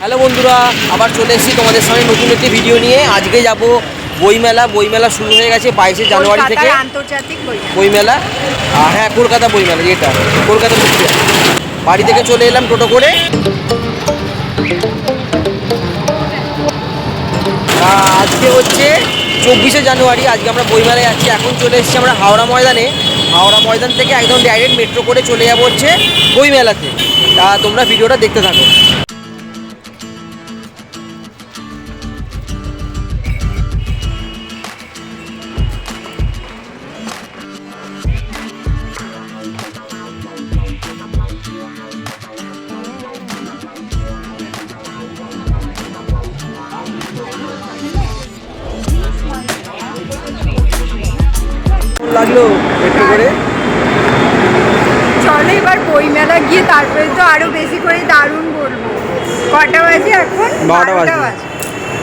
Hello বন্ধুরা, আবার চলে এসেছি তোমাদের সামনে নতুন একটি ভিডিও নিয়ে। আজকে যাব বইমেলা শুরু হয়ে গেছে 22শে জানুয়ারি থেকে আন্তর্জাতিক বইমেলা। হ্যাঁ, কলকাতা বইমেলা, যেটা কলকাতা বাড়ি থেকে চলে এলাম টোটো করে। আজকে হচ্ছে 24শে জানুয়ারি। আজকে আমরা বইমেলায় যাচ্ছি। এখন চলে এসেছি আমরা হাওড়া ময়দানে। হাওড়া ময়দান থেকে একদম ডাইরেক্ট মেট্রো করে চলে যাবো হচ্ছে বইমেলাতে। তা তোমরা ভিডিওটা দেখতে থাকো। লাগলো একটু করে। চলো এবার বইমেলা গিয়ে তারপরে তো আরো বেশি করে দারুণ বলবো। কটা বাজে এখন? 12টা বাজে।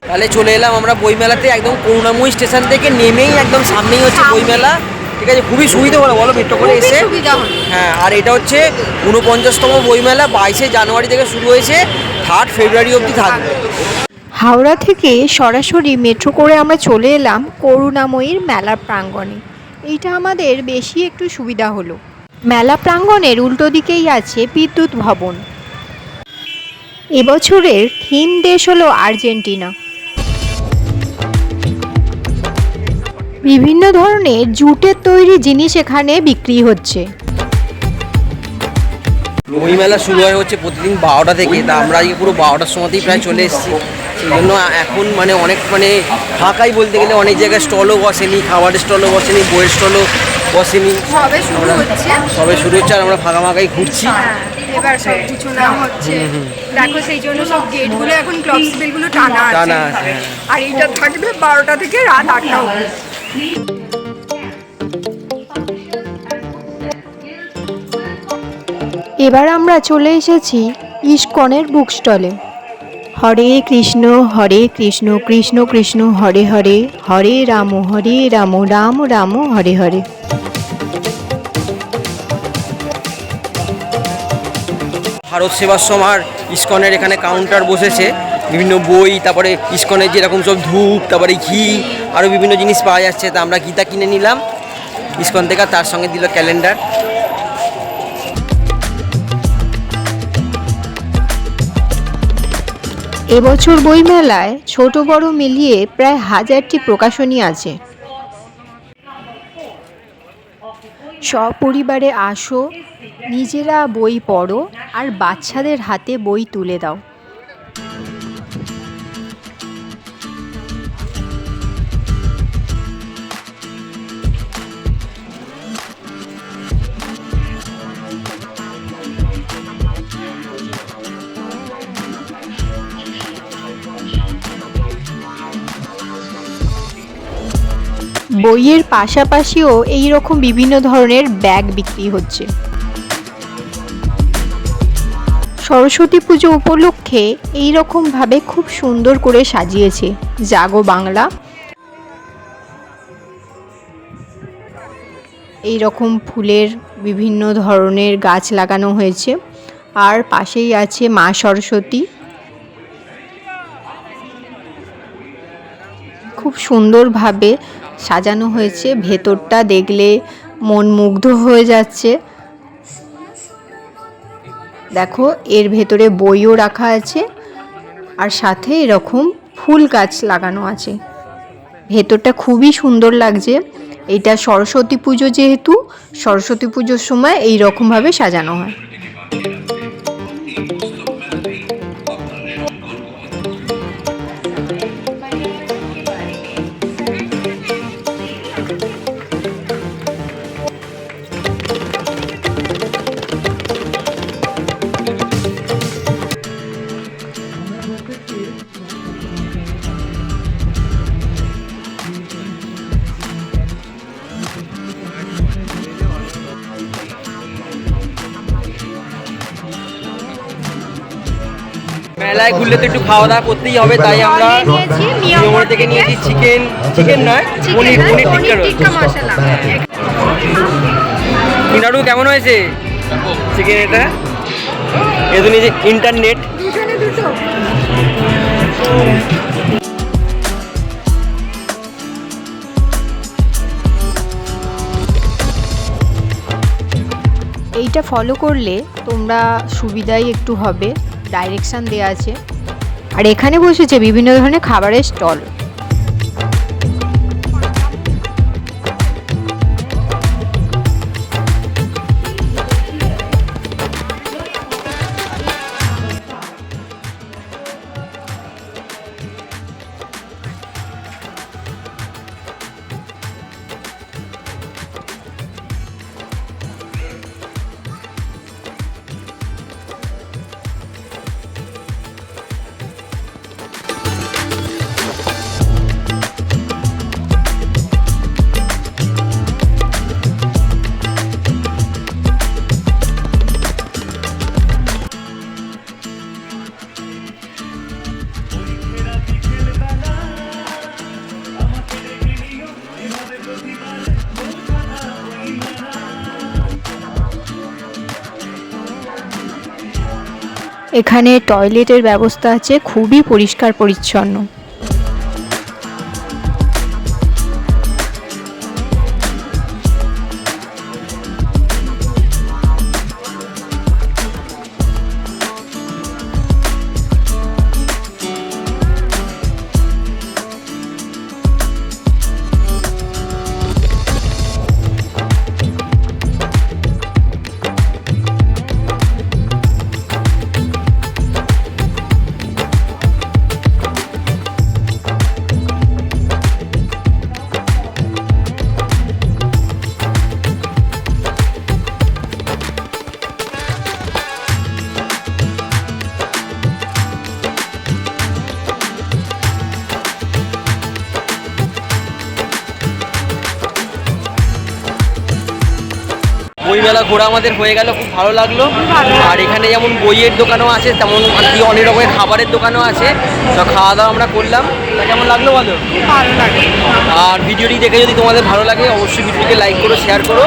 তাহলে চলে এলাম আমরা বইমেলাতে। একদম করুণাময়ী স্টেশন থেকে নেমেই একদম সামনেই হচ্ছে বইমেলা। ঠিক আছে, খুবই সুবিধা হলো বলো মেট্রো করে এসে। হ্যাঁ, আর এটা হচ্ছে 49তম বইমেলা। 22শে জানুয়ারি থেকে শুরু হয়েছে, 3 ফেব্রুয়ারি অবধি থাকবে। হাওড়া থেকে সরাসরি মেট্রো করে আমরা চলে এলাম করুণাময়ীর মেলা প্রাঙ্গণে। এইটা আমাদের বেশি একটু সুবিধা হলো। মেলা প্রাঙ্গণের উল্টো দিকেই আছে বিদ্যুৎ ভবন। এবছরের থিম দেশ হলো আর্জেন্টিনা। বিভিন্ন ধরনের জুটের তৈরি জিনিস এখানে বিক্রি হচ্ছে। বইমেলা শুরু হয় হচ্ছে প্রতিদিন 12টা থেকে। তা আমরা আজকে পুরো 12টার সময়তেই প্রায় চলে এসেছি। সেই জন্য এখন অনেক ফাঁকাই বলতে গেলে। অনেক জায়গায় স্টলও বসেনি, খাবারের স্টলও বসেনি, বইয়ের স্টলও বসেনি। সবে শুরু হচ্ছে আর আমরা ফাঁকাই ঘুরছি। এবার সব কিছু না হচ্ছে, দেখো সেই জন্য সব গেটগুলো এখন ক্লক সিলগুলো টানা আছে। আর এইটা থাকবে 12টা থেকে রাত 8টা অবধি। এবার আমরা চলে এসেছি ইস্কনের বুক স্টলে। হরে কৃষ্ণ কৃষ্ণ কৃষ্ণ হরে হরে, হরে রাম রাম রাম হরে হরে। ভারত সেবাশ্রমার ইস্কনের এখানে কাউন্টার বসেছে। বিভিন্ন বই, তারপরে ইস্কনের যেরকম সব ধূপ, তারপরে ঘি, আরও বিভিন্ন জিনিস পাওয়া যাচ্ছে। তা আমরা গীতা কিনে নিলাম ইস্কন থেকে, তার সঙ্গে দিল ক্যালেন্ডার। এবছর বইমেলায় ছোট বড় মিলিয়ে প্রায় 1000টি প্রকাশনী আছে। সপরিবারে আসো, নিজেরা বই পড়ো আর বাচ্চাদের হাতে বই তুলে দাও। বইয়ের পাশাপাশিও এই রকম বিভিন্ন ধরনের ব্যাগ বিক্রি হচ্ছে। সরস্বতী পুজো উপলক্ষে এই রকমভাবে খুব সুন্দর করে সাজিয়েছে জাগো বাংলা। এই রকম ফুলের বিভিন্ন ধরনের গাছ লাগানো হয়েছে। আর পাশেই আছে মা সরস্বতী। খুব সুন্দরভাবে সাজানো হয়েছে। ভেতরটা দেখলে মন মুগ্ধ হয়ে যাচ্ছে। দেখো, এর ভেতরে বইও রাখা আছে আর সাথে এরকম ফুল গাছ লাগানো আছে। ভেতরটা খুবই সুন্দর লাগছে। এটা সরস্বতী পুজো, যেহেতু সরস্বতী পুজোর সময় এই রকমভাবে সাজানো হয়। মেলায় ঘুরলে তো একটু খাওয়া দাওয়া করতেই হবে, তাই আমরা নিয়মর থেকে নিয়েছি চিকেন নয় পনির টিক্কা মশলা। মিনারু কেমন হয়েছে চিকেন? এটা এ তো নিয়েছে ইন্টারনেট। এইটা ফলো করলে তোমরা সুবিধাই একটু হবে, ডাইরেকশান দেওয়া আছে। আর এখানে বসেছে বিভিন্ন ধরনের খাবারের স্টল। এখানে টয়লেটের ব্যবস্থা আছে, খুবই পরিষ্কার পরিচ্ছন্ন। বইমেলা ঘোরা আমাদের হয়ে গেল, খুব ভালো লাগলো। আর এখানে যেমন বইয়ের দোকানও আছে, তেমন আর কি অনেক রকমের খাবারের দোকানও আছে। তো খাওয়া দাওয়া আমরা করলাম। তা কেমন লাগলো বলো? ভালো লাগে। আর ভিডিওটি দেখে যদি তোমাদের ভালো লাগে অবশ্যই ভিডিওটিকে লাইক করো, শেয়ার করো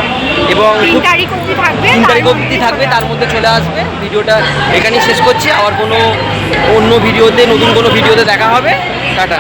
এবং 3 তারিখ অবধি থাকবে, 3 তারিখ অবধি থাকবে, তার মধ্যে চলে আসবে। ভিডিওটা এখানেই শেষ করছি, আবার কোনো অন্য ভিডিওতে, নতুন কোনো ভিডিওতে দেখা হবে। টাটা।